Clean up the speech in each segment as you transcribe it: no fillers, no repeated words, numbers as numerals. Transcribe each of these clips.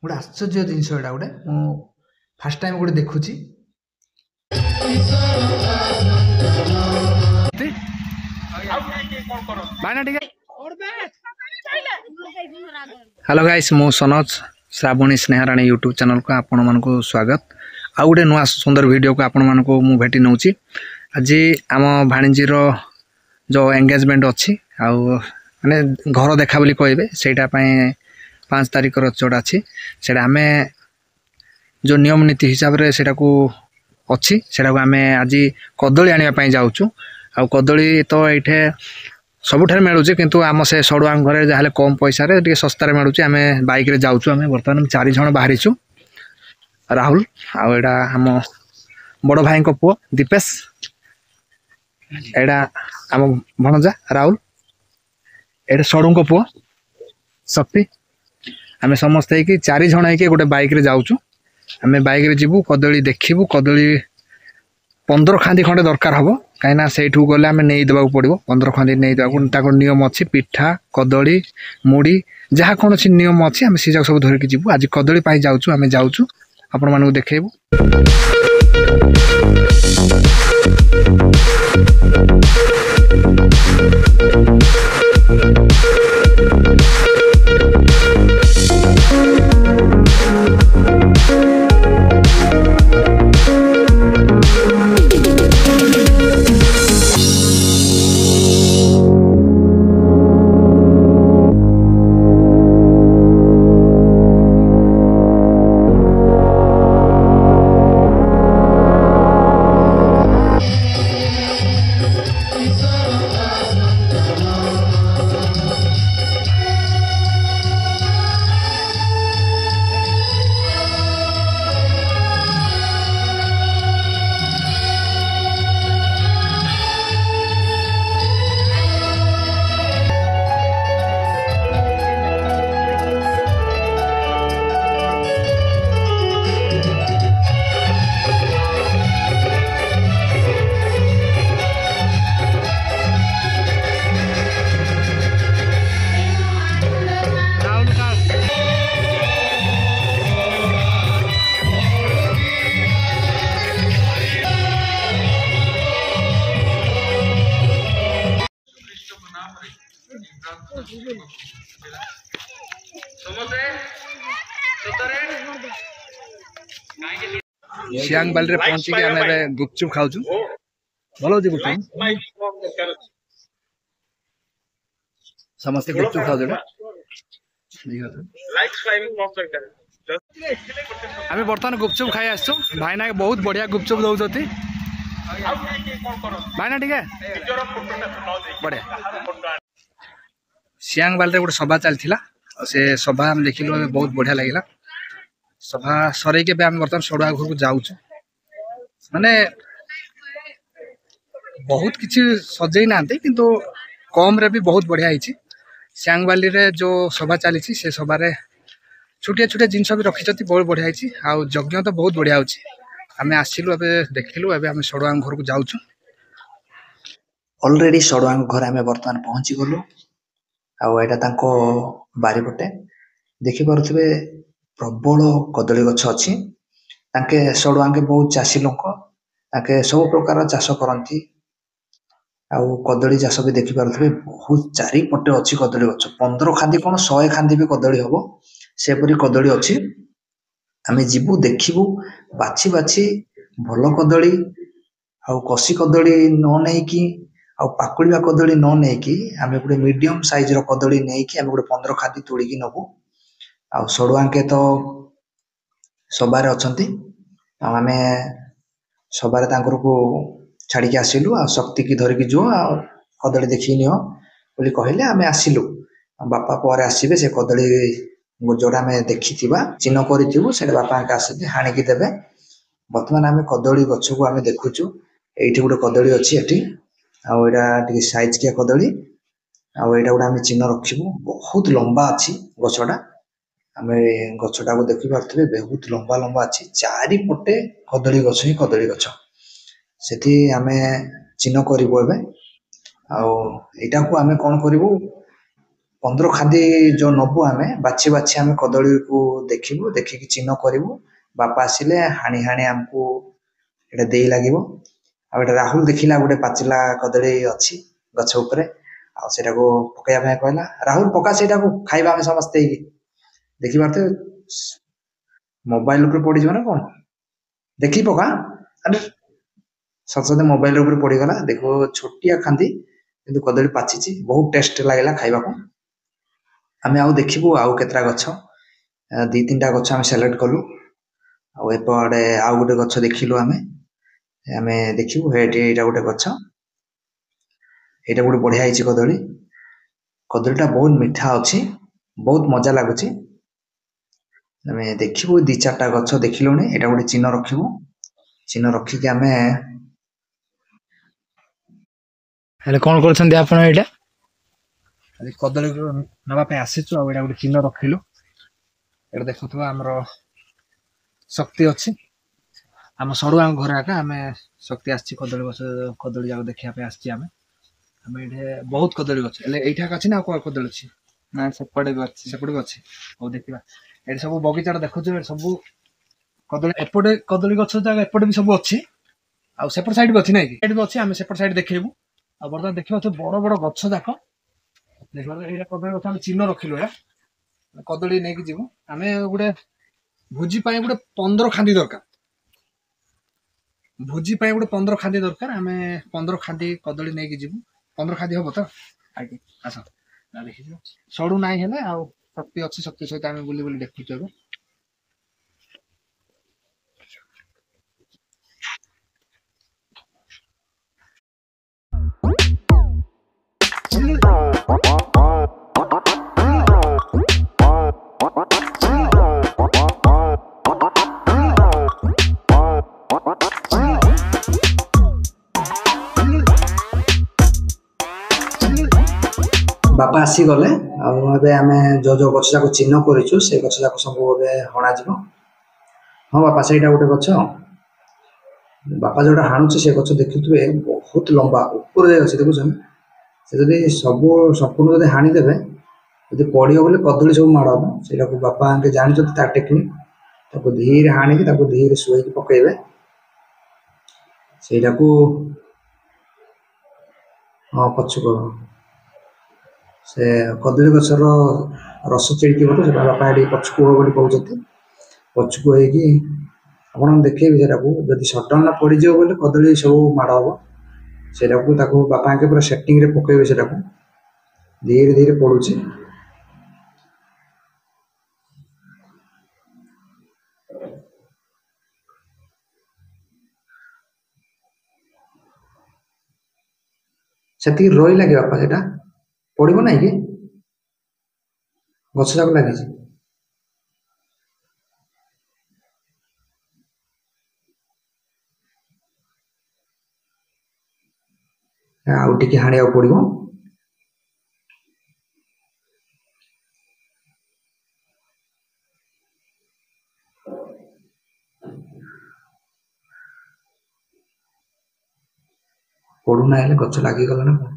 गोटे आश्चर्य जिनस एटा गोटे फास्ट टाइम गोटे देखुची हेलो गाइस मु सनोज श्रावणी स्नेहाराणी यूट्यूब चैनल को आपण मानक स्वागत आ गोटे नुआ सुंदर वीडियो को आपण मानक मु भेटी नौची आज आम भाणीजीर जो एंगेजमेंट अच्छी आ माने घर देखा बोली कहबे सेटा 5 तारिख चोट अच्छी से आम जो नियम नीति हिसाब से सेटा को अच्छी सेटा को आम आज कदली आने जाऊँ आ कदली तो ये सबुठ मिलूँ किंतु आम से सड़ुआ घरे जहाँ कम पैसा टे सस्तार मिलूँ आम बाइक रे जाऊँ आम बर्तमान 4 जन बाहरीचु राहुल आड़ा आम बड़ भाई पुओ दीपेश एड़ा आम भणजा राहुल एड़ा सड़ू पुओ शक्ति आम समस्ते 4 जन हो गोटे बाइक रे जाऊँ आम बाइक रे जीवु कदली देखू कदली 15 खांदी खंडे दरकार हम कहीं से गले आम नहीं देवा पड़ो 15 खांदी नहीं देवा नियम अच्छी पिठा कदली मुड़ी जहाँ कौन नियम अच्छी आम से सब धरिकी जीवु आज कदली जाऊँ आम जाऊँ आपण मानू देखू सियांग बाल रे पहुंची के आमे गुपचुप खाऊ भल हो गुपचुप समस्त गुपचुप खाऊ आम बर्तमान गुपचुप खाई आसु भाईना बहुत बढ़िया गुपचुप दौरान भाईना टे बढ़िया सियांग बाल रे गोटे सभा चलता से सभा हम देखिलु बहुत बढ़िया लगे सभा सर के बर्तमान सड़ुआ घर को जाऊँ माने बहुत किसी सजे ना किंतु कम रे भी बहुत बढ़िया होती सियांगबाली रे जो सभा चली से सभार छोटिया छोटिया जिनस भी रखी बहुत बढ़िया होती आउ यज्ञ तो बहुत बढ़िया होमें आसिलु देखिलु आम सड़ुआ घर को जाऊँ ऑलरेडी सड़ुआ घर आम बर्तमान पहुंची गलु आटा बारिपटे देखि पारुथिबे प्रबल कदली गछ अच्छी ताके सड़ुआंगे बहुत चाषी लोक ताके सब प्रकार चाष करती कदली चाष भी देखि पारुथिबे बहुत चारिपटे अच्छी कदली गछ 15 खांदी कौन 100 खांदी भी कदली हम सेपरी कदली अच्छी आम जीवु देखू बाछी बाछी भल कदली कसी कदली न नहीं पाकुड़िया कदली न नहीं आम गोटे मीडियम साइज कदली नहीं आम गोटे 15 खांदी तोड़िकी नबू आ सड़ुआंके तो सबारे अच्छी आम सबारे को छाड़ी आसिलु आ शक्ति की धरिकी जो कदली देखी नियो बोली कहले आम आसिलु बापा पर आसबे से कदली जोड़ा आम देखी चिन्ह करूँ से बापा आसिक हाणिकी देवे बर्तमान आम कदली गछ को आम देखुचु ये गोटे कदली अच्छी एटी आटा साइज किया कदली आईटा गोटे आम चिन्ह रखू बहुत लंबा अच्छी गछटा आम गछटा को देखी पारे बहुत लंबा लंबा अच्छी चारिपटे कदली गछ ही कदली गछ से आम चिन्ह करूँ एवं आईटा को आम कौन करूँ 15 ଖାଦି ଯୋଉ ନବୁ ଆମେ ବାଛି ବାଛି ଆମେ କଦଳୀକୁ ଦେଖିବୁ, ଦେଖିକି ଚିହ୍ନ କରିବୁ। ବାପା ଆସିଲେ ହାଣି ହାଣି ଆମକୁ ଏଇଟା ଦେଇ ଲାଗିବ। ଆଉ ଏଇଟା ରାହୁଲ ଦେଖିଲା ଗୋଟେ ପାଚିଲା କଦଳୀ ଅଛି ଗଛ ଉପରେ, ଆଉ ସେଇଟାକୁ ପକେଇବା ପାଇଁ କହିଲା। ରାହୁଲ ପକା ସେଇଟାକୁ, ଖାଇବା ଆମେ ସମସ୍ତେ ହେଇକି। ଦେଖିପାରୁଥିବେ ମୋବାଇଲ ଉପରେ ପଡିଯିବ ନା କଣ, ଦେଖି ପକା। ଆରେ ସତ ମୋବାଇଲ ଉପରେ ପଡିଗଲା। ଦେଖ ଛୋଟିଆ ଖାନ୍ଦି କିନ୍ତୁ କଦଳୀ ପାଚିଛି, ବହୁତ ଟେଷ୍ଟ ଲାଗିଲା ଖାଇବାକୁ। ଆମେ ଆଉ ଦେଖିବୁ ଆଉ କେତେଟା ଗଛ, 2-3ଟା ଗଛ ଆମେ ସେଲେକ୍ଟ କଲୁ। ଆଉ ଏପଟେ ଆଉ ଗୋଟେ ଗଛ ଦେଖିଲୁ ଆମେ ଆମେ ଦେଖିବୁ ଏଇଟା ଗୋଟେ ଗଛ, ଏଇଟା ଗୋଟେ ବଢିଆ ହେଇଛି କଦଳୀ। କଦଳୀଟା ବହୁତ ମିଠା ଅଛି, ବହୁତ ମଜା ଲାଗୁଛି। ଆମେ ଦେଖିବୁ 2-4ଟା ଗଛ ଦେଖିଲୁଣି, ଏଇଟା ଗୋଟେ ଚିହ୍ନ ରଖିବୁ। ଚିହ୍ନ ରଖିକି ଆମେ ହେଲେ କ'ଣ କରୁଛନ୍ତି ଆପଣ? ଏଇଟା କଦଳୀ ନେବା ପାଇଁ ଆସିଛୁ, ଆଉ ଏଇଟା ଗୋଟେ ଚିହ୍ନ ରଖିଲୁ। ଏଇଟା ଦେଖୁଥିବା ଆମର ଶକ୍ତି ଅଛି, ଆମ ସଡ଼ୁଆଙ୍କ ଘରେ ଆକା ଆମେ ଶକ୍ତି ଆସିଛି କଦଳୀ ଗଛ, କଦଳୀ ଯାକ ଦେଖିବା ପାଇଁ ଆସିଛି। ଆମେ ଏଇଠି ବହୁତ କଦଳୀ ଗଛ, ହେଲେ ଏଇଠି ଆକା ଅଛି ନା ଆଉ କ'ଣ କଦଳୀ ଅଛି? ନା ସେପଟେ ବି ଅଛି, ସେପଟେ ବି ଅଛି। ହଉ ଦେଖିବା। ଏଠି ସବୁ ବଗିଚାଟା ଦେଖୁଛୁ, ଏଠି ସବୁ କଦଳୀ, ଏପଟେ କଦଳୀ ଗଛ ଯାକ ଏପଟେ ବି ସବୁ ଅଛି, ଆଉ ସେପଟ ସାଇଡ୍ ବି ଅଛି, ନାଇଁ କି? ଏଠି ବି ଅଛି, ଆମେ ସେପଟ ସାଇଡ୍ ଦେଖେଇବୁ। ଆଉ ବର୍ତ୍ତମାନ ଦେଖିବା ବଡ ବଡ ଗଛ ଯାକ ଦେଖିବା। ଏଇଟା କଦଳୀ ଗଛ ଆମେ ଚିହ୍ନ ରଖିଲୁ, ଏଇଟା କଦଳୀ ନେଇକି ଯିବୁ। ଆମେ ଗୋଟେ ଭୋଜି ପାଇଁ ଗୋଟେ 15 ଖାନ୍ଦି ଦରକାର, ଭୋଜି ପାଇଁ ଗୋଟେ 15 ଖାନ୍ଦି ଦରକାର। ଆମେ 15 ଖାନ୍ଦି କଦଳୀ ନେଇକି ଯିବୁ। 15 ଖାନ୍ଦି ହବ ତ? ଆଜ୍ଞା, ଆସ ଦେଖିଯିବ। ସଡୁ ନାହିଁ ହେଲେ ଆଉ ଶକ୍ତି ଅଛି, ଶକ୍ତି ସହିତ ଆମେ ବୁଲି ବୁଲି ଦେଖୁଛୁ ଏବେ। ବାପା ଆସିଗଲେ, ଆଉ ଏବେ ଆମେ ଯୋଉ ଗଛ ଯାକ ଚିହ୍ନ କରିଛୁ ସେ ଗଛ ଯାକ ସବୁ ଏବେ ହଣାଯିବ। ହଁ ବାପା, ସେଇଟା ଗୋଟେ ଗଛ। ବାପା ଯୋଉଟା ହାଣୁଛି ସେ ଗଛ ଦେଖୁଥିବେ ବହୁତ ଲମ୍ବା ଉପରେ ଯାଇ ଅଛି, ଦେଖୁଛନ୍ତି? ସେ ଯଦି ସବୁ ସମ୍ପୂର୍ଣ୍ଣ ଯଦି ହାଣିଦେବେ, ଯଦି ପଡ଼ିବ ବୋଲେ କଦଳୀ ସବୁ ମାଡ଼ ହବ। ସେଇଟାକୁ ବାପା ଆଙ୍କେ ଜାଣିଛନ୍ତି ତା ଟେକ୍ନିକ୍। ତାକୁ ଧୀରେ ହାଣିକି ତାକୁ ଧୀରେ ଶୋଇକି ପକେଇବେ। ସେଇଟାକୁ ହଁ ପଛକୁ ସେ କଦଳୀ ଗଛର ରସ ଚିଡ଼ିଥିବ ତ, ସେଟା ବାପା ଏଠି ପଛକୁ ହବ ବୋଲି କହୁଛନ୍ତି। ପଛକୁ ହେଇକି ଆପଣ ଦେଖେଇବେ ସେଟାକୁ, ଯଦି ସଡନ୍ ପଡ଼ିଯିବ ବୋଲେ କଦଳୀ ସବୁ ମାଡ଼ ହବ। ସେଇଟାକୁ ତାକୁ ବାପା ଆଙ୍କେ ପୁରା ସେଟିଂରେ ପକେଇବେ, ସେଟାକୁ ଧୀରେ ଧୀରେ ପଡୁଛି। ସେତିକି ରହିଲା କି ବାପା? ସେଟା ପଡିବ ନାହିଁ କି? ଗଛ ଯାକ ଲାଗିଛି। ଆଉ ଟିକେ ହାଣିବାକୁ ପଡିବ। ପଡୁନା ହେଲେ ଗଛ ଲାଗିଗଲା ନା କଣ?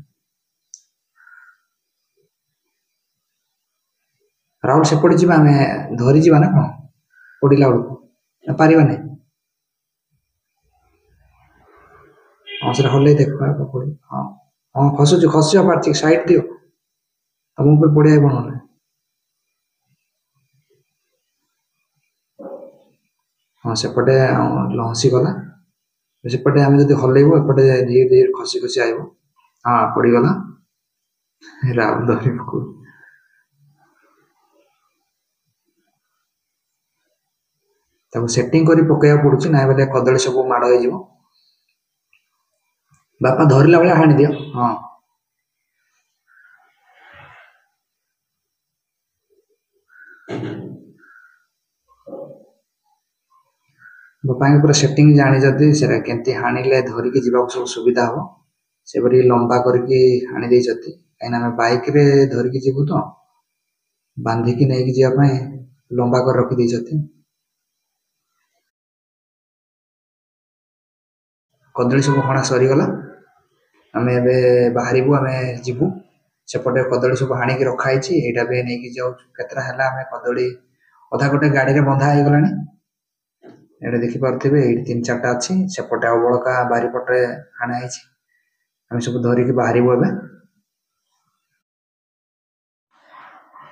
ରାହୁଲ ସେପଟେ ଯିବା, ଆମେ ଧରି ଯିବା ନା କଣ ପଡିଲା ବେଳକୁ? ନା ପାରିବାନି? ହଁ ସେଟା ହଲେଇ ଦେଖିବାକୁ ପଡିବ। ହଁ ହଁ, ଖସୁଛି, ଖସିବା ପାରୁଛି। ସାଇଡ୍ ଦିଅ, ତମ ଉପରେ ପଡିବାକୁ ନହେଲେ। ହଁ ସେପଟେ ଲହସିଗଲା। ସେପଟେ ଆମେ ଯଦି ହଲେଇବୁ ଏପଟେ ଧୀରେ ଧୀରେ ଖସି ଖସି ଆଇବ। ହଁ ପଡିଗଲା। ରାହୁଲ ଧରି ପକଉ। ତାକୁ ସେଟିଂ କରି ପକେଇବାକୁ ପଡୁଛି, ନାଇଁ ବୋଲେ କଦଳୀ ସବୁ ମାଡ଼ ହେଇଯିବ। ବାପା ଧରିଲା ଭଳିଆ ହାଣିଦିଅ। ହଁ ବାପାଙ୍କ ପୁରା ସେଟିଂ ଜାଣିଛନ୍ତି, ସେଟା କେମିତି ହାଣିଲେ ଧରିକି ଯିବାକୁ ସବୁ ସୁବିଧା ହବ। ସେପରି ଲମ୍ବା କରିକି ହାଣି ଦେଇଛନ୍ତି, କାହିଁକିନା ଆମେ ବାଇକରେ ଧରିକି ଯିବୁ ତ, ବାନ୍ଧିକି ନେଇକି ଯିବା ପାଇଁ ଲମ୍ବା କରି ରଖିଦେଇଛନ୍ତି। କଦଳୀ ସବୁ ହଣା ସରିଗଲା। ଆମେ ଏବେ ବାହାରିବୁ, ଆମେ ଯିବୁ। सेपटे कदली सब हाणी की रखाई एटा भी नहीं जाऊँ केतरा है आम कदली अधा गोटे गाड़ी में बंधा हो गलानी ये देखिपे ये 3-4टा अच्छी सेपटे आ बड़का बारीपटे हाणाई आम सब धरिकी बाहर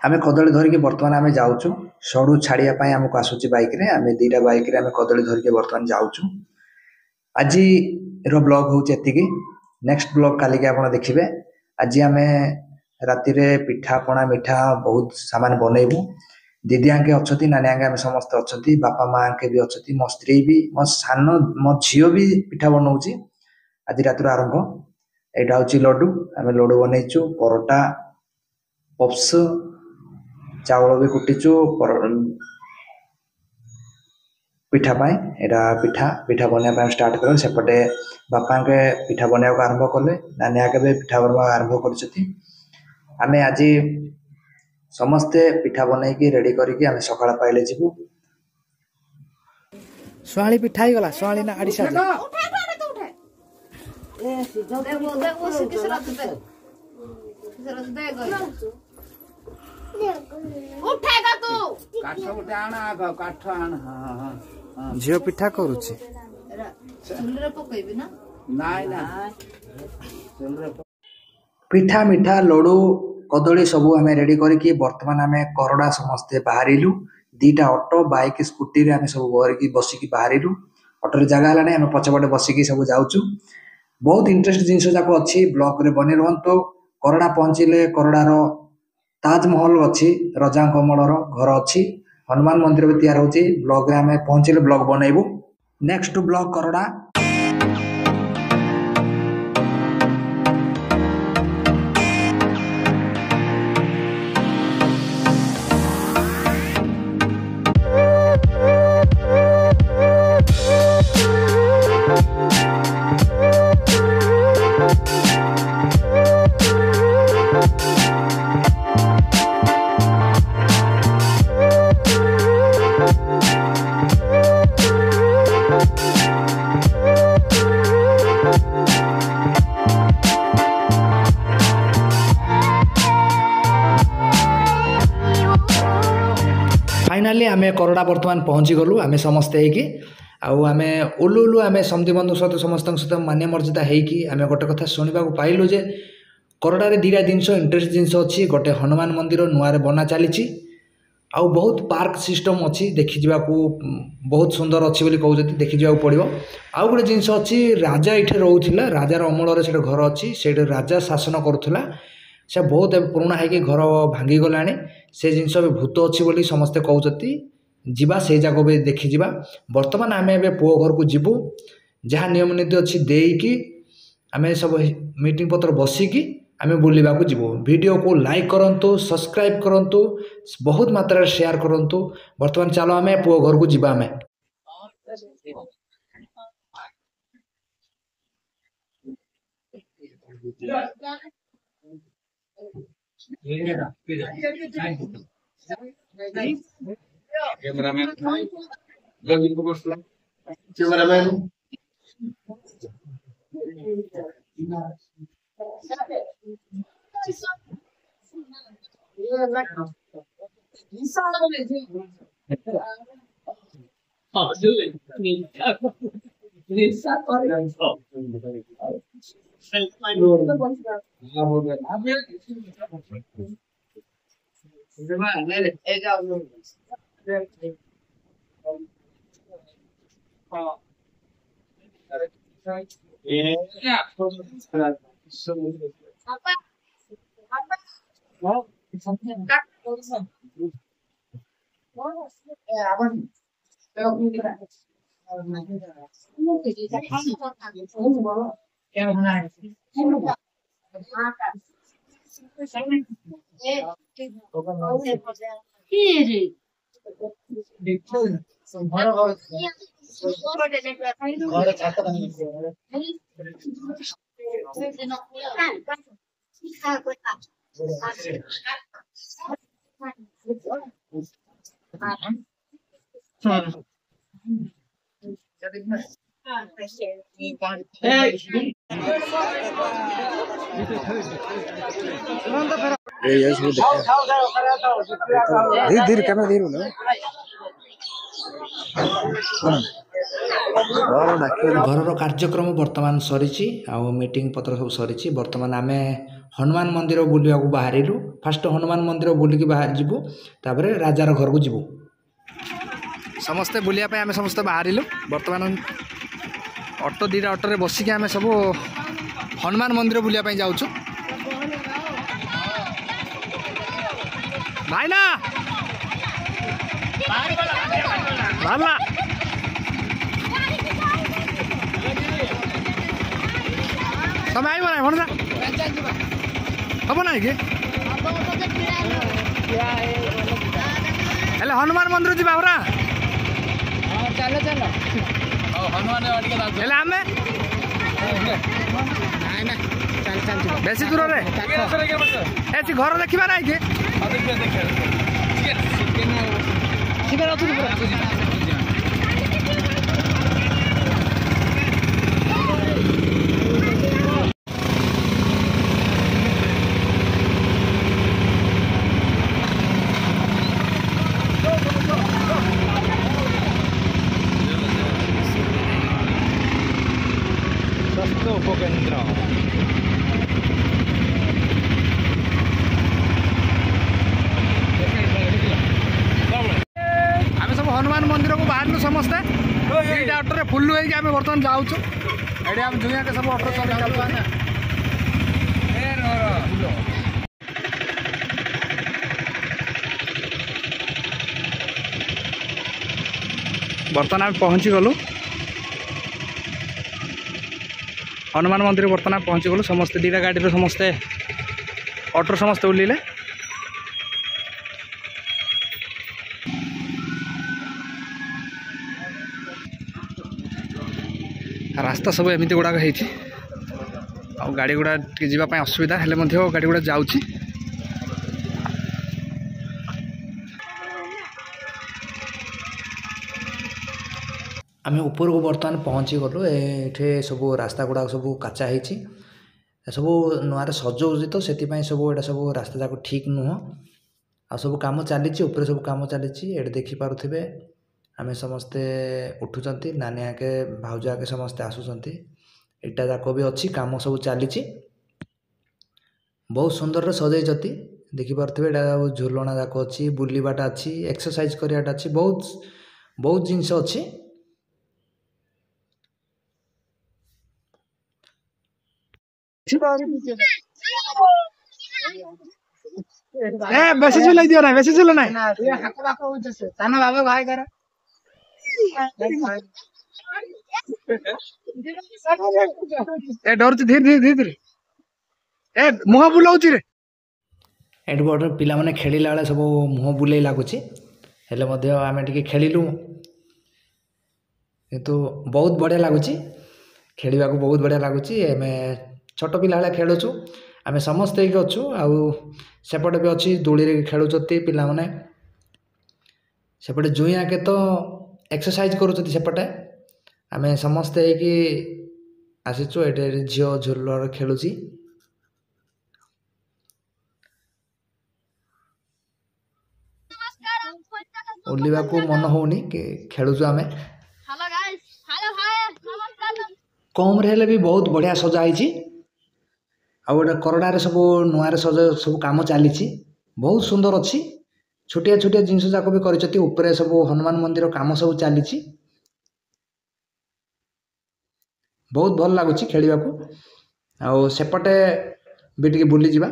आम कदली धरिकी बर्तमान आम जाऊँ सड़ू छाड़ियापाई आमको आसूची बाइक रे आम 2टा बाइक रे आम कदली धरिकी बर्तमान जाऊँ आज ब्लॉग हूँ एतिकी नेक्स्ट ब्लॉग काली के आप देखिए आज आम राति पिठा पणा मिठा बहुत सामान बनइबू दीदी आंके अच्छी नानी आंके आम समस्त अच्छा बापा माँ आंके भी अच्छी मो स्त्री भी मो सान मो झील भी पिठा बनाऊँ आज रात आरंभ यहाँ हूँ लड्डू आम लड्डू बनईचु परोटा पप्स चावल भी कुटीचु पिठा पाई एटा पिठा पिठा बनवा स्टार्ट कर सेपटे बापा के पिठा बनवा आरंभ कले नानी आगे भी पिठा बनवा आरंभ कर आम आज समस्ते पिठा बनईकी रेडी करके आम सकाळ पाइले जीवु सुहाली पिठा ही गला सुहाली ना आड़ी साथ उठेगा तू काठ उठे आना आग काठ आना हां झियो पिठा करूची चुलरे पकइबी ना नाइ ना चुलरे पिठा मिठा लड्डू कदली सबू आम रेडी करके बर्तमान आम करड़ा समस्ते बाहरिलु 2टा ऑटो बाइक स्कूटी रे आम सब घरकी बसिकी बाहरिलु ऑटो जगह है आम पछपटे बसिकी सब जाऊँ बहुत इंटरेस्ट जिनस जाक अच्छी ब्लॉग रे बनी रुहतु करड़ा पहुँचले करड़ार ताजमहल अच्छी रजा कमलर घर अच्छी हनुमान मंदिर भी तैयार होची ब्लॉग रे आम पहुँचले ब्लॉग बनइबू नेक्स्ट ब्लॉग करड़ा फाइनाली आम करड़ा बर्तमान पहुँची गलु आम समस्ते होगी आम उलु उलु आम समझी बंधु सहित समस्त सहित मान्य मर्यादा होगी आम गोटे कथा शुणा पाइलु जे करड़े 2टा जिनस इंटरेस्ट जिनस अच्छी गोटे हनुमान मंदिर नुआ बना चली आउ बहुत पार्क सिस्टम अच्छी देखी जावाक बहुत सुंदर अच्छी बोली कहते देखी जावाक पड़ो आउ गोटे जिनस अच्छी राजा ये रोला राजार अमल से घर अच्छी से राजा शासन करुला से बहुत पुराणा है घर भांगी गला से जिनस भी भूत अच्छी बोली समस्ते कहते जीवा से जगह भी देखी जा बर्तमान आम ए पुओ घर को जीवु जहाँ नियम नीति अच्छी देकी आम सब मीटिंग पत्र बसिकी आम बुलवा को जीवु वीडियो को लाइक करंतु सब्सक्राइब करंतु बहुत मात्रा शेयर करंतु बर्तमान चलो आम पुओ घर को जीवा आम कैमरामैन जल्दी को बसला कैमरामैन धीरे धीरे कैमरा धीरे बोलो ଘରର କାର୍ଯ୍ୟକ୍ରମ ବର୍ତ୍ତମାନ ସରିଛି ଆଉ ମିଟିଂ ପତ୍ର ସବୁ ସରିଛି। ବର୍ତ୍ତମାନ ଆମେ ହନୁମାନ ମନ୍ଦିର ବୁଲିବାକୁ ବାହାରିଲୁ। ଫାଷ୍ଟ ହନୁମାନ ମନ୍ଦିର ବୁଲିକି ବାହାରି ଯିବୁ, ତାପରେ ରାଜାର ଘରକୁ ଯିବୁ। ସମସ୍ତେ ବୁଲିବା ପାଇଁ ଆମେ ସମସ୍ତେ ବାହାରିଲୁ। ବର୍ତ୍ତମାନ ଅଟୋ ଦୁଇଟା ଅଟୋରେ ବସିକି ଆମେ ସବୁ ହନୁମାନ ମନ୍ଦିର ବୁଲିବା ପାଇଁ ଯାଉଛୁ। ଭାଇନା ବାହାରିଲା ତମେ ଆଇବ ନାଇଁ ଭଣଜା ହବ ନାଇଁ କି ହେଲେ ହନୁମାନ ମନ୍ଦିର ଯିବା ପରା ହେଲେ ଆମେ ବେଶୀ ଦୂରରେ ଏଠି ଘର ଦେଖିବା ନାଇଁ କି ଉପକେନ୍ଦ୍ର ଆମେ ସବୁ ହନୁମାନ ମନ୍ଦିରକୁ ବାହାରିଲୁ ସମସ୍ତେ ଦୁଇଟା ଅଟୋରେ ଫୁଲ୍ଲୁ ହେଇକି ଆମେ ବର୍ତ୍ତମାନ ଯାଉଛୁ। ଏଠି ଆମେ ଦୁନିଆକେ ସବୁ ଅଟୋ ଚଲେଇ ଚାଲୁଛୁ। ବର୍ତ୍ତମାନ ଆମେ ପହଞ୍ଚିଗଲୁ ହନୁମାନ ମନ୍ଦିର। ବର୍ତ୍ତମାନ ପହଞ୍ଚିଗଲୁ ସମସ୍ତେ ଦୁଇଟା ଗାଡ଼ିରେ ସମସ୍ତେ ଅଟୋରେ ସମସ୍ତେ ଓହ୍ଲେଇଲେ। ରାସ୍ତା ସବୁ ଏମିତି ଗୁଡ଼ାକ ହେଇଛି ଆଉ ଗାଡ଼ି ଗୁଡ଼ା ଟିକେ ଯିବା ପାଇଁ ଅସୁବିଧା ହେଲେ ମଧ୍ୟ ଗାଡ଼ି ଗୁଡ଼ା ଯାଉଛି। ଆମେ ଉପରକୁ ବର୍ତ୍ତମାନ ପହଞ୍ଚିଗଲୁ। ଏଠି ସବୁ ରାସ୍ତା ଗୁଡ଼ାକ ସବୁ କାଚା ହେଇଛି, ଏସବୁ ନୂଆରେ ସଜଉଛି ତ ସେଥିପାଇଁ ସବୁ ଏଇଟା ସବୁ ରାସ୍ତା ଯାକ ଠିକ୍ ନୁହଁ। ଆଉ ସବୁ କାମ ଚାଲିଛି, ଉପରେ ସବୁ କାମ ଚାଲିଛି। ଏଠି ଦେଖିପାରୁଥିବେ ଆମେ ସମସ୍ତେ ଉଠୁଛନ୍ତି, ନାନୀ ଆକେ ଭାଉଜ ଆକେ ସମସ୍ତେ ଆସୁଛନ୍ତି। ଏଇଟା ଯାକ ବି ଅଛି, କାମ ସବୁ ଚାଲିଛି। ବହୁତ ସୁନ୍ଦରରେ ସଜେଇଛନ୍ତି, ଦେଖିପାରୁଥିବେ। ଏଇଟା ଝୁଲଣା ଯାକ ଅଛି, ବୁଲିବାଟା ଅଛି, ଏକ୍ସରସାଇଜ କରିବାଟା ଅଛି, ବହୁତ ବହୁତ ଜିନିଷ ଅଛି। ବେଶୀ ଝୁଲେଇ ଦିଅ ନାହିଁ, ବେଶୀ ଝୁଲ ନାହିଁ। ଏ ଡରୁଛି ଧୀରେ ଧୀରେ ଧୀରେ ଧୀରେ ଏ ମୁହଁ ବୁଲଉଛି ରେ। ଏଠି ବଡ଼ ପିଲାମାନେ ଖେଳିଲା ବେଳେ ସବୁ ମୁହଁ ବୁଲେଇ ଲାଗୁଛି, ହେଲେ ମଧ୍ୟ ଆମେ ଟିକେ ଖେଳିଲୁ। କିନ୍ତୁ ବହୁତ ବଢ଼ିଆ ଲାଗୁଛି, ଖେଳିବାକୁ ବହୁତ ବଢ଼ିଆ ଲାଗୁଛି। ଆମେ ଛୋଟ ପିଲା ଭଳିଆ ଖେଳୁଛୁ, ଆମେ ସମସ୍ତେ ହେଇକି ଅଛୁ। ଆଉ ସେପଟେ ବି ଅଛି, ଦୋଳିରେ ଖେଳୁଛନ୍ତି ପିଲାମାନେ। ସେପଟେ ଜୁଇଁ ଆକେ ତ ଏକ୍ସରସାଇଜ କରୁଛନ୍ତି ସେପଟେ। ଆମେ ସମସ୍ତେ ହେଇକି ଆସିଛୁ। ଏଠି ଝିଅ ଝୁଲରେ ଖେଳୁଛି। ଓହ୍ଲିବାକୁ ମନ ହେଉନି, ଖେଳୁଛୁ ଆମେ। କମ୍ରେ ହେଲେ ବି ବହୁତ ବଢ଼ିଆ ସଜା ହେଇଛି। ଆଉ ଗୋଟେ କରଡ଼ାରେ ସବୁ ନୂଆରେ ସବୁ କାମ ଚାଲିଛି, ବହୁତ ସୁନ୍ଦର ଅଛି। ଛୋଟିଆ ଛୋଟିଆ ଜିନିଷ ଯାକ ବି କରିଛନ୍ତି। ଉପରେ ସବୁ ହନୁମାନ ମନ୍ଦିର କାମ ସବୁ ଚାଲିଛି, ବହୁତ ଭଲ ଲାଗୁଛି ଖେଳିବାକୁ। ଆଉ ସେପଟେ ବି ଟିକେ ବୁଲିଯିବା।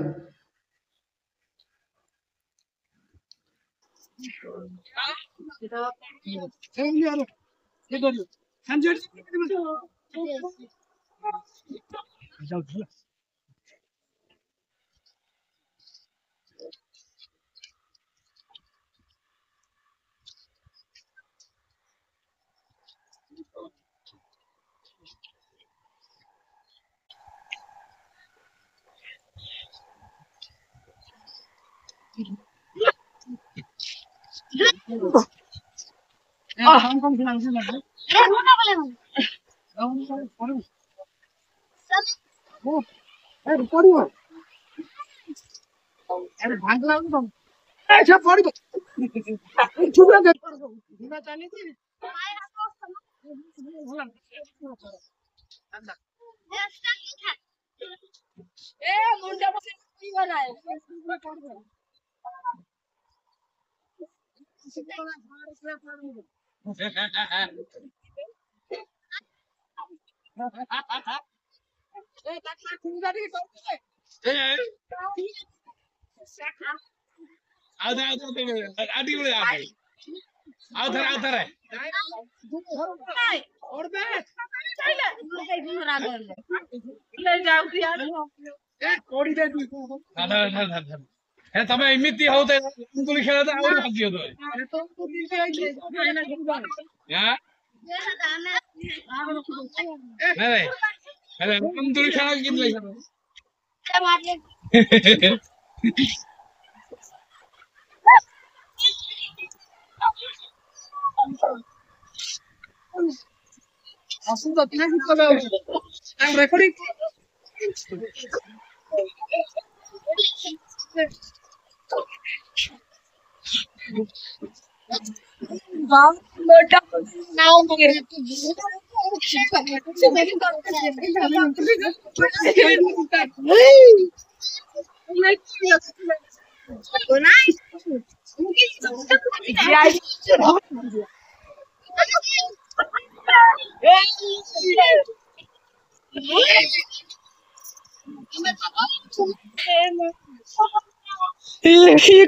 ତମେ ଏମିତି ହଉଛ ତୁଳି ଖେଳ ତ ଆହୁରି ହସିବ ତମେ ତୁଳି ଖେଳ କେମିତି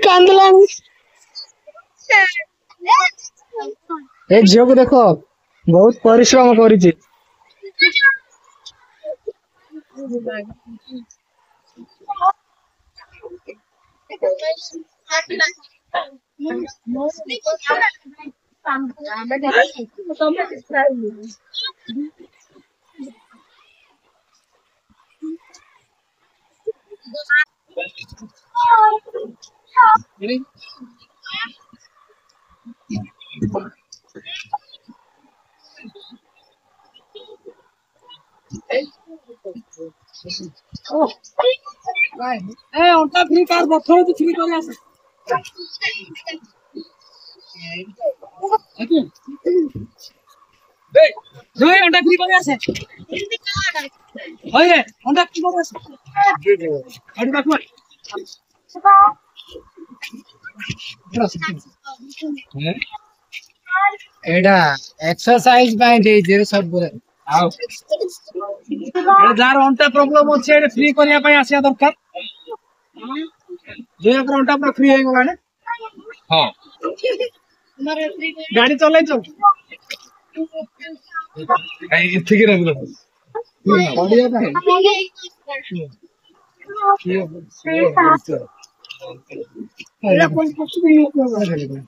कांदलानी ए झील को देख बहुत परिश्रम करी उनका फ्री कार बथो तो फ्री कर आसे जोई उनका फ्री कर आसे होय रे उनका फ्री कर आसे अड़ी बात एडा एक्सरसाइज बाय दे जे सब बोले आओ जार अंटा प्रॉब्लम अछि एडे फ्री करिया पय आसिया दरकार जे अगर अंटा पर फ्री हे गलाने हां गाड़ी चलै छ काई इथि के रहलो बढ़िया है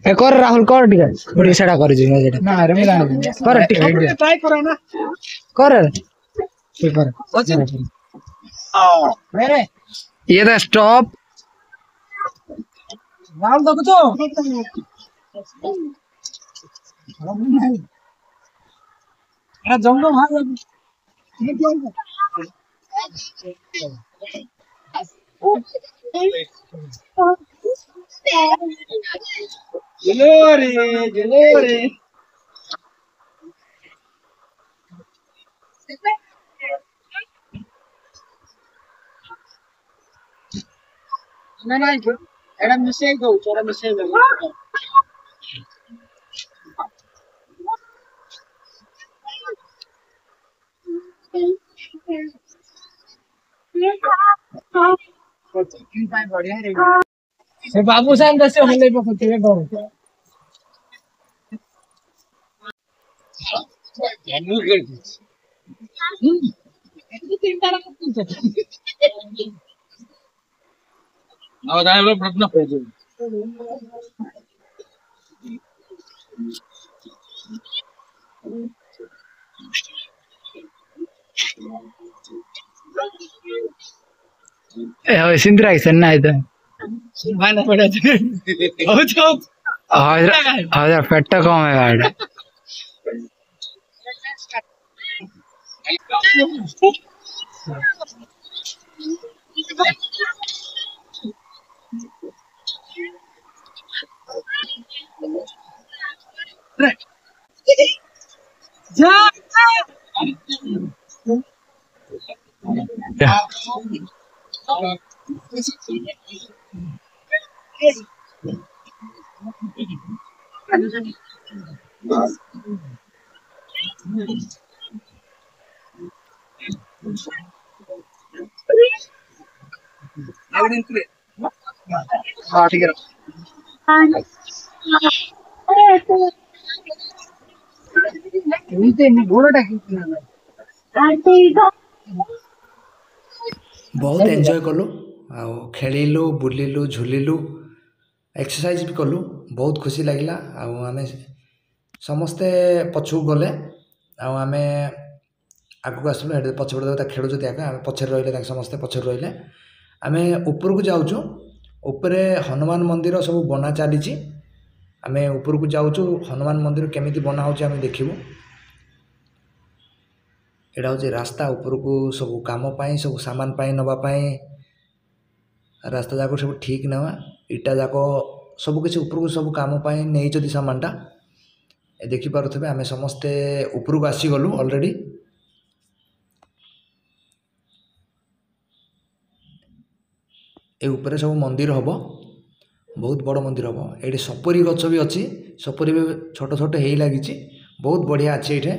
एक और राहुल कर ठीक है बड़ी सेटा कर जी जेटा ना रे मैं जान कर ठीक है ट्राई करो ना कर ठीक कर मेरे ये द स्टॉप राहुल देखो तो अरे जंगल हां Gelore. Mana itu? Ada mesej go, cara mesej go. से बाबू साहब दसे होले पकते करो अब दाइलो प्रश्न पेज ए सिंद्रा सन्ना इधर भाना पड़ा हो जाओ हजार हजार पेट कम है गाड़ी हाँ ठीक है बहुत एंजॉय कलु आउ खेलिलु बुलिलु झुलिलु एक्सरसाइज भी कलु बहुत खुशी लगिला आउ आमे ସମସ୍ତେ ପଛକୁ ଗଲେ ଆଉ ଆମେ ଆଗକୁ ଆସିଲୁ ହେଠି ପଛପଟେ ତା ଖେଳୁଛନ୍ତି ଆକା ଆମେ ପଛରେ ରହିଲେ ତାଙ୍କ ସମସ୍ତେ ପଛରେ ରହିଲେ ଆମେ ଉପରକୁ ଯାଉଛୁ ଉପରେ ହନୁମାନ ମନ୍ଦିର ସବୁ ବନା ଚାଲିଛି ଆମେ ଉପରକୁ ଯାଉଛୁ ହନୁମାନ ମନ୍ଦିର କେମିତି ବନା ହେଉଛି ଆମେ ଦେଖିବୁ ଏଇଟା ହେଉଛି ରାସ୍ତା ଉପରକୁ ସବୁ କାମ ପାଇଁ ସବୁ ସାମାନ ପାଇଁ ନେବା ପାଇଁ ରାସ୍ତା ଯାକ ସବୁ ଠିକ୍ ନେବା ଇଟା ଯାକ ସବୁକିଛି ଉପରକୁ ସବୁ କାମ ପାଇଁ ନେଇଛନ୍ତି ସାମାନଟା ଦେଖିପାରୁଥିବେ ଆମେ ସମସ୍ତେ ଉପରକୁ ଆସିଗଲୁ ଅଲରେଡ଼ି ଏ ଉପରେ ସବୁ ମନ୍ଦିର ହେବ ବହୁତ ବଡ଼ ମନ୍ଦିର ହେବ ଏଇଠି ସପରି ଗଛ ବି ଅଛି ସପରି ବି ଛୋଟ ଛୋଟ ହେଇ ଲାଗିଛି ବହୁତ ବଢ଼ିଆ ଅଛି ଏଇଠି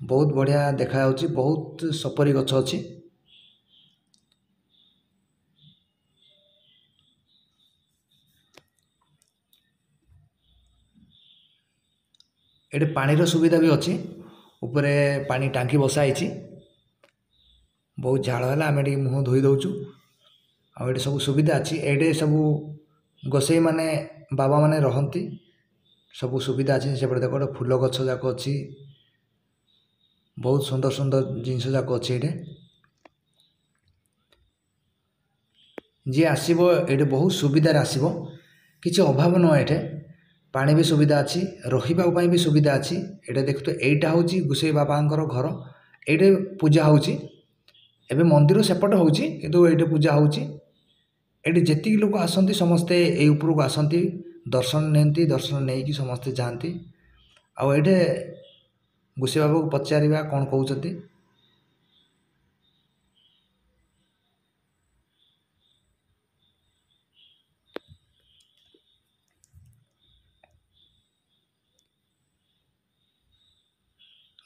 ବହୁତ ବଢ଼ିଆ ଦେଖାଯାଉଛି ବହୁତ ସପରି ଗଛ ଅଛି ଏଠି ପାଣିର ସୁବିଧା ବି ଅଛି ଉପରେ ପାଣି ଟାଙ୍କି ବସା ହେଇଛି ବହୁତ ଝାଳ ହେଲା ଆମେ ଟିକେ ମୁହଁ ଧୋଇ ଦେଉଛୁ ଆଉ ଏଠି ସବୁ ସୁବିଧା ଅଛି ଏଠି ସବୁ ଗୋସେଇ ମାନେ ବାବା ମାନେ ରହନ୍ତି ସବୁ ସୁବିଧା ଅଛି ସେପଟେ ଦେଖ ଗୋଟେ ଫୁଲ ଗଛ ଯାକ ଅଛି ବହୁତ ସୁନ୍ଦର ସୁନ୍ଦର ଜିନିଷ ଯାକ ଅଛି ଏଠି ଯିଏ ଆସିବ ଏଠି ବହୁତ ସୁବିଧାରେ ଆସିବ କିଛି ଅଭାବ ନୁହଁ ଏଠି ପାଣି ବି ସୁବିଧା ଅଛି ରହିବା ପାଇଁ ବି ସୁବିଧା ଅଛି ଏଇଟା ଦେଖୁଥିବେ ଏଇଟା ହେଉଛି ଗୋସେଇ ବାବାଙ୍କର ଘର ଏଇଠି ପୂଜା ହେଉଛି ଏବେ ମନ୍ଦିର ସେପଟ ହେଉଛି କିନ୍ତୁ ଏଇଠି ପୂଜା ହେଉଛି ଏଠି ଯେତିକି ଲୋକ ଆସନ୍ତି ସମସ୍ତେ ଏଇ ଉପରକୁ ଆସନ୍ତି ଦର୍ଶନ ନିଅନ୍ତି ଦର୍ଶନ ନେଇକି ସମସ୍ତେ ଯାଆନ୍ତି ଆଉ ଏଇଠି ଗୋସେଇ ବାବାକୁ ପଚାରିବା କ'ଣ କହୁଛନ୍ତି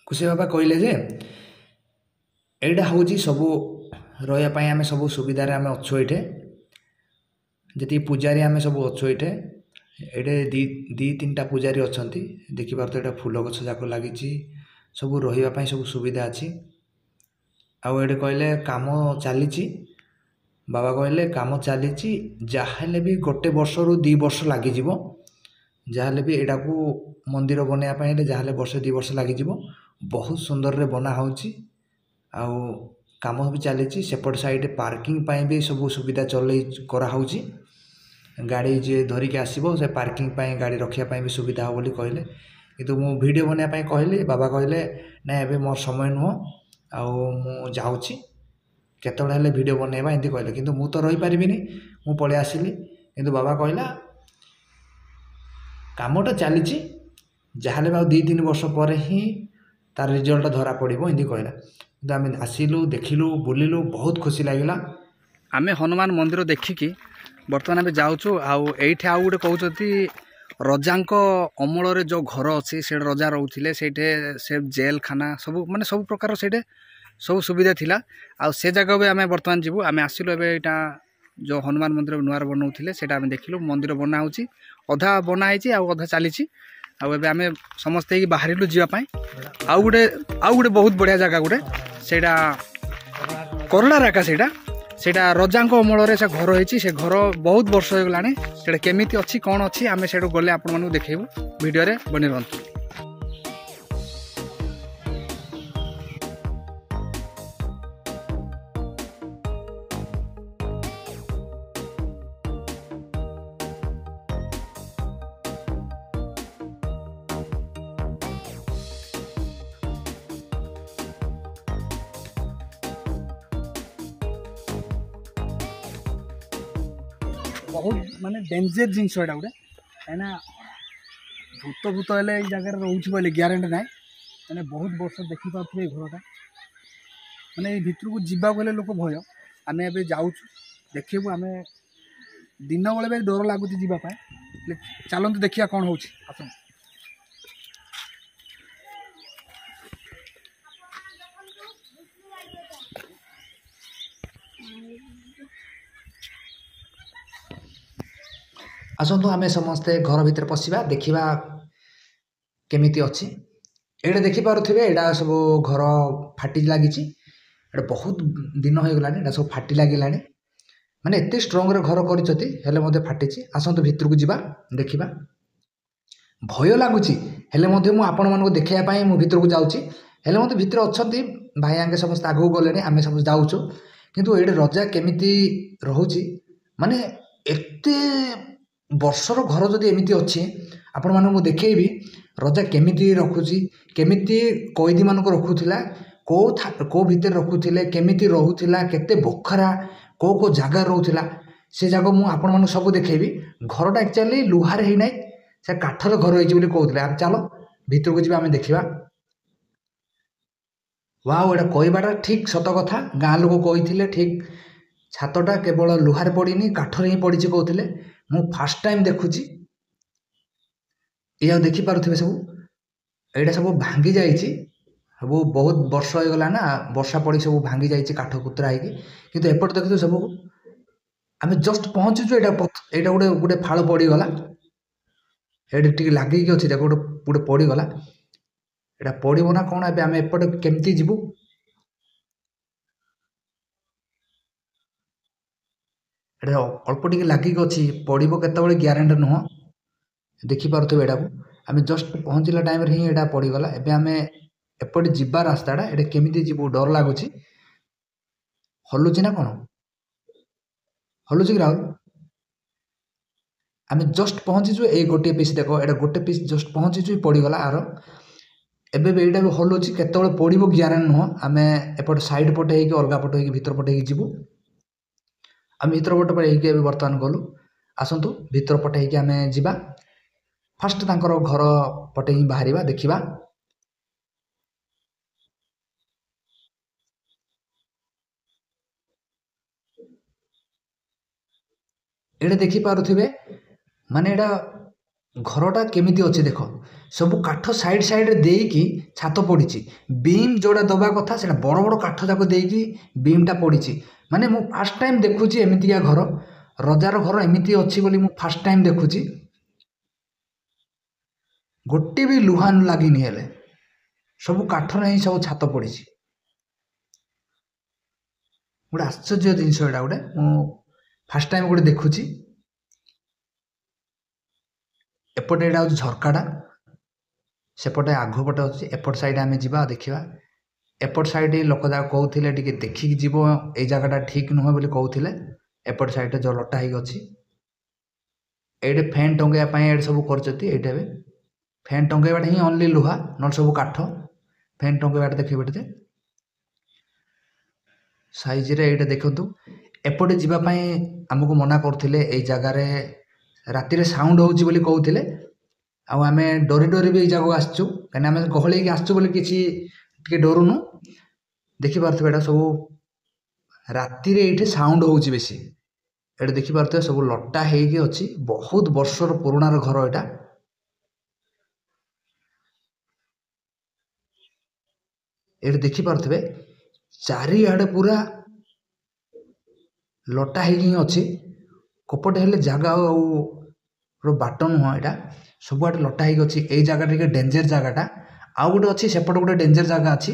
ଗୋସେଇ ବାବା କହିଲେ ଯେ ଏଇଟା ହେଉଛି ସବୁ ରହିବା ପାଇଁ ଆମେ ସବୁ ସୁବିଧାରେ ଆମେ ଅଛୁ ଏଇଠି ଯେତିକି ପୂଜାରୀ ଆମେ ସବୁ ଅଛୁ ଏଇଠି ଏଇଠି ଦୁଇ ତିନିଟା ପୂଜାରୀ ଅଛନ୍ତି ଦେଖିପାରୁଥିବେ ଏଇଟା ଫୁଲ ଗଛ ଯାକ ଲାଗିଛି ସବୁ ରହିବା ପାଇଁ ସବୁ ସୁବିଧା ଅଛି ଆଉ ଏଇଠି କହିଲେ କାମ ଚାଲିଛି ବାବା କହିଲେ କାମ ଚାଲିଛି ଯାହାହେଲେ ବି ଗୋଟେ ବର୍ଷରୁ 2 ବର୍ଷ ଲାଗିଯିବ ଯାହାହେଲେ ବି ଏଇଟାକୁ ମନ୍ଦିର ବନେଇବା ପାଇଁ ହେଲେ ଯାହାହେଲେ ବର୍ଷେ 2 ବର୍ଷ ଲାଗିଯିବ ବହୁତ ସୁନ୍ଦରରେ ବନା ହେଉଛି ଆଉ କାମ ବି ଚାଲିଛି ସେପଟ ସାଇଡ଼୍ ପାର୍କିଂ ପାଇଁ ବି ସବୁ ସୁବିଧା କରାହେଉଛି ଗାଡ଼ି ଯିଏ ଧରିକି ଆସିବ ସେ ପାର୍କିଂ ପାଇଁ ଗାଡ଼ି ରଖିବା ପାଇଁ ବି ସୁବିଧା ହେବ ବୋଲି କହିଲେ କିନ୍ତୁ ମୁଁ ଭିଡ଼ିଓ ବନେଇବା ପାଇଁ କହିଲି ବାବା କହିଲେ ନାଇଁ ଏବେ ମୋର ସମୟ ନୁହଁ ଆଉ ମୁଁ ଯାଉଛି କେତେବେଳେ ହେଲେ ଭିଡ଼ିଓ ବନେଇବା ଏମିତି କହିଲେ କିନ୍ତୁ ମୁଁ ତ ରହିପାରିବିନି ମୁଁ ପଳେଇ ଆସିଲି କିନ୍ତୁ ବାବା କହିଲା କାମଟା ଚାଲିଛି ଯାହାହେଲେ ବି ଆଉ 2-3 ବର୍ଷ ପରେ ହିଁ ତାର ରିଜଲ୍ଟ ଧରା ପଡ଼ିବ ଏମିତି କହିଲା କିନ୍ତୁ ଆମେ ଆସିଲୁ ଦେଖିଲୁ ବୁଲିଲୁ ବହୁତ ଖୁସି ଲାଗିଲା ଆମେ ହନୁମାନ ମନ୍ଦିର ଦେଖିକି ବର୍ତ୍ତମାନ ଏବେ ଯାଉଛୁ ଆଉ ଏଇଠି ଆଉ ଗୋଟେ କହୁଛନ୍ତି ରଜାଙ୍କ ଅମଳରେ ଯେଉଁ ଘର ଅଛି ସେଇଠି ରଜା ରହୁଥିଲେ ସେଇଠି ସେ ଜେଲ୍ ଖାନା ସବୁ ମାନେ ସବୁ ପ୍ରକାର ସେଇଠି ସବୁ ସୁବିଧା ଥିଲା ଆଉ ସେ ଜାଗାକୁ ବି ଆମେ ବର୍ତ୍ତମାନ ଯିବୁ ଆମେ ଆସିଲୁ ଏବେ ଏଇଟା ଯେଉଁ ହନୁମାନ ମନ୍ଦିର ନୂଆରେ ବନାଉଥିଲେ ସେଇଟା ଆମେ ଦେଖିଲୁ ମନ୍ଦିର ବନା ହେଉଛି ଅଧା ବନା ହେଇଛି ଆଉ ଅଧା ଚାଲିଛି ଆଉ ଏବେ ଆମେ ସମସ୍ତେ ହେଇକି ବାହାରିଲୁ ଯିବା ପାଇଁ ଆଉ ଗୋଟେ ବହୁତ ବଢ଼ିଆ ଜାଗା ଗୋଟେ ସେଇଟା କରଡ଼ାର ଏକା ସେଇଟା ରଜାଙ୍କ ଅମଳରେ ସେ ଘର ହେଇଛି ସେ ଘର ବହୁତ ବର୍ଷ ହେଇଗଲାଣି ସେଇଟା କେମିତି ଅଛି କ'ଣ ଅଛି ଆମେ ସେଇଠୁ ଗଲେ ଆପଣମାନଙ୍କୁ ଦେଖେଇବୁ ଭିଡ଼ିଓରେ ବନି ରୁହନ୍ତୁ बहुत माने डेंजर जिनस एटा गोटे कहीं भूत भूत हेले ये जगह रोचे बोले ग्यारंटी ना मैंने बहुत वर्ष देखी पारे घरटा मैंने ये भितर को जीवा गले लोक भय आम ए जाऊँ देखू आम दिन बेले डर लगुच जावाई चलते देखिए कौन हो आस आसतु आमे समस्ते घर भितर पशिबा देखिबा केमिति अछि एडे देखि पारुथिबे एडा सब घर फाटी लागिछि एडा बहुत दिन होय गलानी एडा सब फाटी लागिलानी माने एते स्ट्रांग रे घर करिसति हेले मध्ये फाटिछि आसंतु भितर को जिबा देखिबा भय लागुछि हेले मध्ये मु आपण मानको देखिया पई मु भितर को जाउछि हेले मध्ये भितर अछंती भाई आंगे समस्त आगु गलेनी आमे सब जाउछु किंतु एडे रजा केमिति रहुछि माने एते वर्षर घर जदि एमिति अच्छी आपण मानक देखी रजा केमिति रखुची केमिति कैदी मानक रखुला को भितर रखुले केमिति रहुला केते बखरा को जगह रहुला से जगह मु आपण मानक सब देखी घरटा एक्चुअली लुहार है ना से काठर घर होती कहते चलो भितर को जी देखा वाओ एटा कहबाटा ठीक सत कथा गाँ लोक कही ठीक छातटा केवल लुहार पड़नी काठर ही पड़ी कहते मु फास्ट टाइम देखुची या देखि पारुथिबे सब एटा सब भांगी जाइछि सब बहुत वर्ष हो गला ना वर्षा पड़ी सब भांगी जाइछि काठ कुतरा है किंतु एपट देखियो सब आमे जस्ट पहुंचुछु एटा गोटे गोटे फाळ पड़ी गला एटा टिक लागि कि अछि देखो गोटे पड़ी गला एटा पड़िबो ना कोन एबे आमे एपट केमती जिवु एटा अल्प टिके लागि कि पड़ो केतबे ग्यारंटी नुह देखि पारुथिबे एटा को आमे जस्ट पहुंचला टाइम रे ही एटा पड़ी गला एबे आमे एपट जिबा रास्ताटा एटा केमिति जिवु डर लागुची हलुची ना कोन हलुची कि राहुल आमे जस्ट पहुंचीछु ए गोटे पीस देखो एटा गोटे पीस जस्ट पहुंचीछु पड़ी गला आरो एबे बे एटा हलुची केतबे पड़िबो ग्यारंटी नुह आमे एपट साइड पटे हे कि अलगा पटे हे कि भीतर पटे हे जिवु आम भीतर पटे पटे बर्तमान गलु आसतु भीतर पटे आम जा फास्ट तांकर घर पटे ही बाहर देखा एडे देखि पारुथिबे माने एडा घरटा केमिति अछि देख सब काठ साइड साइड देकी छात पड़ी बीम जोड़ा दबा कथा से बड़ बड़ काठ जाक देकी बीमटा पड़ी माने मु फास्ट टाइम देखुची एमितिया घर रजार घर एमिति अछि बोली मु फास्ट टाइम देखुची गोटे भी लुहान लागिनी हेले सब काठ नहीं सब छात पड़ी गोटे आश्चर्य जिनस एटा गोटे मु फास्ट टाइम गोटे देखुची एपटे एटा हूँ झरकाटा सेपटे आग पटे अच्छे एपट साइड आम जा देखा एपट साइड लोक जाक कहते टे देखिकी जीव ये जगहटा ठीक नुह बोली कहते एपट साइड जो लटा होगी ये फैन टंगाइवाई ये सब कर फैन टंगाइवाटा ही ओनली लुहा न सब काठ फैन टंगाइवाटा देखिए साइज रे ये देखु एपटे जावाई आमको मना करते ये जगार राति साउंड होची बोली कहते आम डरी डरी भी जगह आसचु कहीं आम गहल आसचु बोली किसी टे डरुनु देखिपे एटा सब राति ये साउंड होची बेसी ये देखिपे सब लटा होगी अच्छी बहुत वर्षर पुराणार घर एटा ये देखिपे चारिआडे पूरा लटा होगी अच्छी कपटे हेले जगह बाट नुह यहाँ सबुआटे लटा होगी अच्छी ये जगह टे डेंजर जगहटा आउ गोटे अच्छी सेपटे गोटे डेंजर जगह अच्छी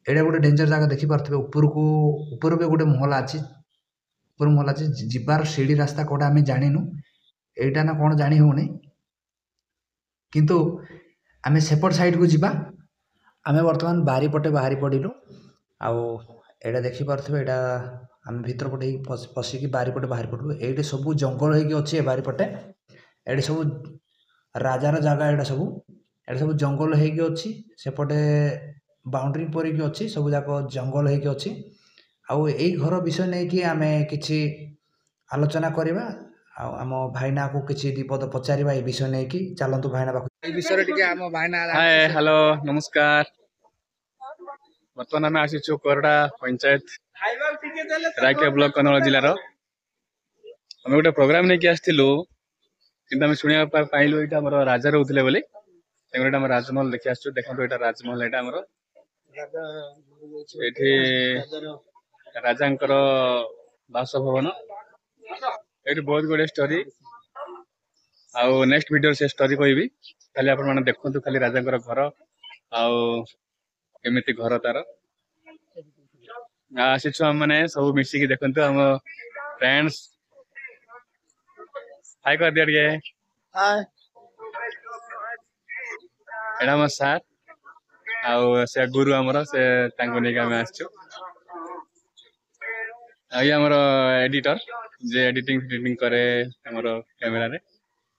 एटा गोटे डेंजर जगह देखिपे ऊपर भी गोटे महला अच्छी ऊपर महला अच्छी जीवार सीढ़ी रास्ता कौटा आम जाणीनु एटा ना कौन जानी होनी किंतु आम सेपट साइड को जीवा आम बर्तमान बारीपटे बाहरी पड़िलु आउ एटा देखिपे एटा आम भीतर पटे पशिकी बारीपटे बाहरी पड़ू ये सब जंगल होगी बारीपटे ये सब राजार जगह एटा सब जंगल होगी अच्छी सेपटे बाउंड्री परिकी अच्छी सब जाक जंगल होगी अच्छी आउ यही घर विषय नहीं कि आम किसी आलोचना करवा आम भाईना को किसी विपद पचारिबा ए विषय नहीं कि चलतु भाईना पाख এই বিষୟରେ ଟିକେ ଆମ ଭାଇନା हाय हेलो नमस्कार बर्तमान आम आसीचु कोरडा पंचायत रायके ब्लॉक कंधमाल जिलार आम गोटे प्रोग्राम नहीं आसलु कि शुणा पाइलु यहाँ आम राजा रोते बोली आम राजमहल देखी आसु देखो यहाँ राजमहल यहाँ आमर ये राजा बासभवन ये बहुत गुड़े स्टोरी आउ नेक्स्ट वीडियो से स्टोरी कहबी खाली आपण माने देखंतु खाली राजा घर आउ केमिति घर तार आसीछु हम माने सब मिसिकी देखंतु हम फ्रेंड्स हाय कर दिया गे हाय एडा म सर आउ से गुरु हमर से तांको नेका हम आछछु आइ हमर एडिटर जे एडिटिंग करे हमर कैमरा रे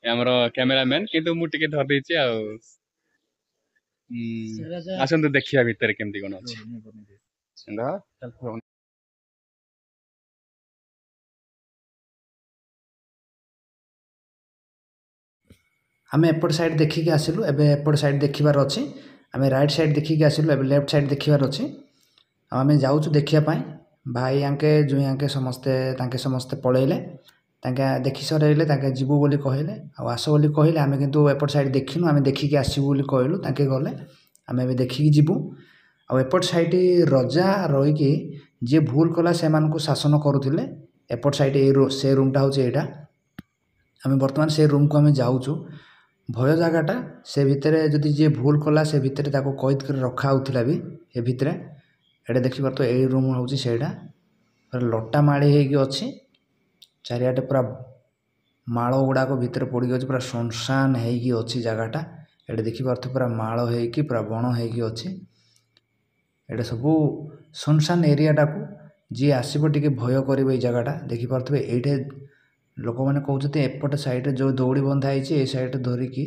हमर कैमरामैन किंतु मु टिके धर देछि आ आसंतु देखिया भीतर केमती कोन अछि संदा आम एपट साइड देखिक आसिलु एबे एपट साइड देखिबार अछि आम राइट साइड देखिक आसिलु एबे लेफ्ट साइड देखिबार अछि आम जाउछु देखिया पाए भाई आंके जुई आंके समस्ते पळैले तांके देखि सरेले तांके जीवु बोली कहले आ आसो बोली कहले आमे किंतु एपट साइड देखिनु आमे देखिक आसीबु बोली कहलु तांके गले आमे भी देखिक जीवु आ एपट साइड रजा रही कि जे भूल कला से मान को शासन करूथिले एपट साइड से रूमटा होचे एटा आमे वर्तमान से रूम को आमे जाउछु भय जगहटा से भितरे जदि जे भूल कला से भितरे ताको कैद कर रखा होथिला भी ए भितरे एटा देखि परतो ए रूम होची सेडा लट्टा माड़ी हेगी अछि चारियाटे पूरा माळ गुड़ाक भितर पड़ गई पूरा सुनसान हेगी अच्छी जगहटा ये देखी पार्थ पूरा माळ हेगी पूरा बण हेगी अच्छी ये सब सुनसान एरियाटा को जी आसब टे भय कर जगहटा देखी पारे ये लोक मैंने कहते एपट साइड जो दौड़ी बंधा है साइड धरिकी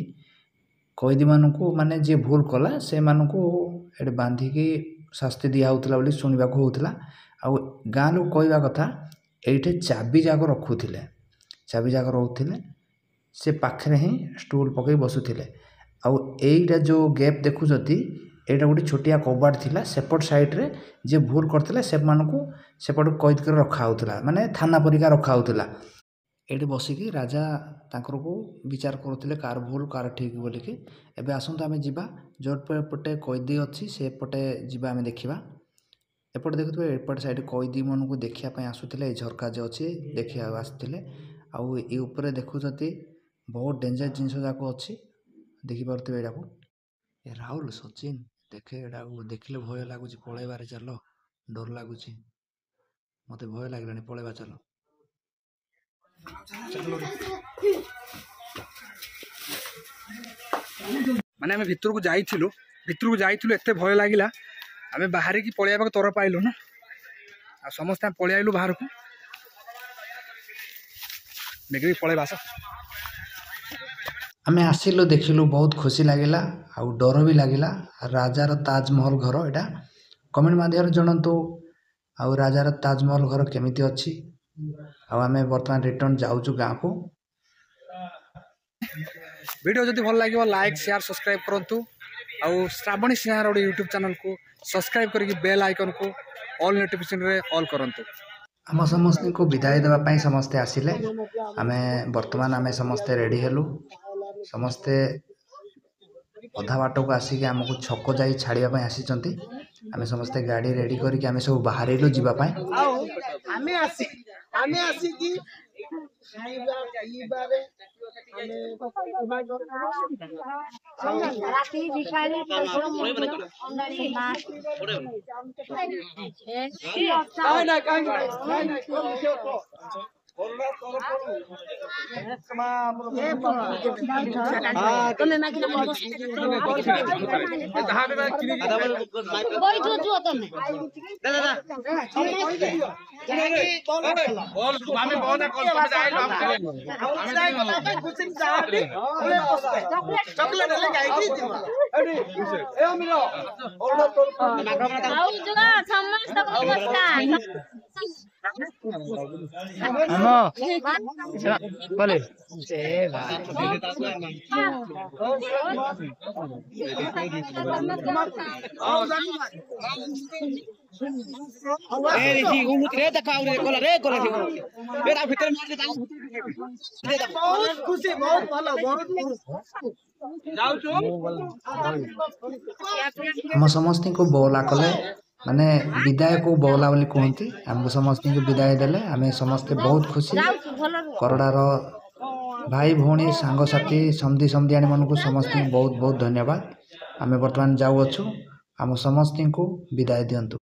कैदी मानक माने जी भूल कला से मानक ये बांधिकी शास्ति दिया शुणा होता आ गाँ लोक कहवा कथा ये चाबी जाक रखुले चाबी जाक रोते से पाखे ही स्टूल पकई बसुले आईटा जो गैप देखुंती यहाँ गोटे छोटिया कबाड़ थिला सेपट साइड रे जे भूल करते से सेपट कैद कर रखा होता माने थाना परिका रखा होता ये बसिकी राजा तांकर को विचार करुले कार भूल कार ठीक बोलिकी एबे आसंतु आमे जिबा जो पटे कैदी अच्छी से पटे जिबा आमे देखिबा एपटे देखुए एपट साइड कैदी मन को देखापी आसुले झरका जो अच्छी देखा आसते आउ ये ऊपर देखुंती बहुत डेंजर जिनस जाक अच्छी देखिपे यहाँ को राहुल सचिन देखे यहाँ देखिले भय लगुच पलैबार चल डर लगुच मत भय लगे पलैबा चल माने आमे भितर को जाइथिलु एते भय लागिला आमे बाहर की पळैबा तर पाइलु ना आ समस्त पळै आइलु बाहर को देखि पळै बास आमे आसिलु देखिलु बहुत खुशी लागिला आ डर भी लागिला राजार ताजमहल घर एटा कमेंट माध्यम जणंतु आ राजार ताजमहल घर केमिति अछि आमे वर्तमान रिटर्न जाउछु गाँ को वीडियो जदि भल लागिबो लाइक शेयर सब्सक्राइब करंतु आउ श्रावणी सिंहार ओडे यूट्यूब चैनल को सब्सक्राइब करके बेल आइकन को ऑल नोटिफिकेशन रे ऑल करंतु आम समस्त को विदाय देवा पाई समस्ते आसिले आमे वर्तमान आमे समस्ते रेडी हेलु समस्ते अधा बाट को आसिक आमको छक जाई छाड़िया पाई आसीचंती आमे समस्ते गाड़ी रेडी करके आमे सब बाहरिलु जीवा पाई आमे आसी की राती दिखाई चॉकलेट बोले आम समस्त को बौला कले माने विदाय को बौला बोली कहती आमको समस्त को विदाय देले आम समस्ते बहुत खुशी करडार भाई भौणी सांगसाथी समधी समधियाणी मान को समस्त बहुत बहुत धन्यवाद आम बर्तमान जाऊँ आम समस्त को विदाय दिंतु।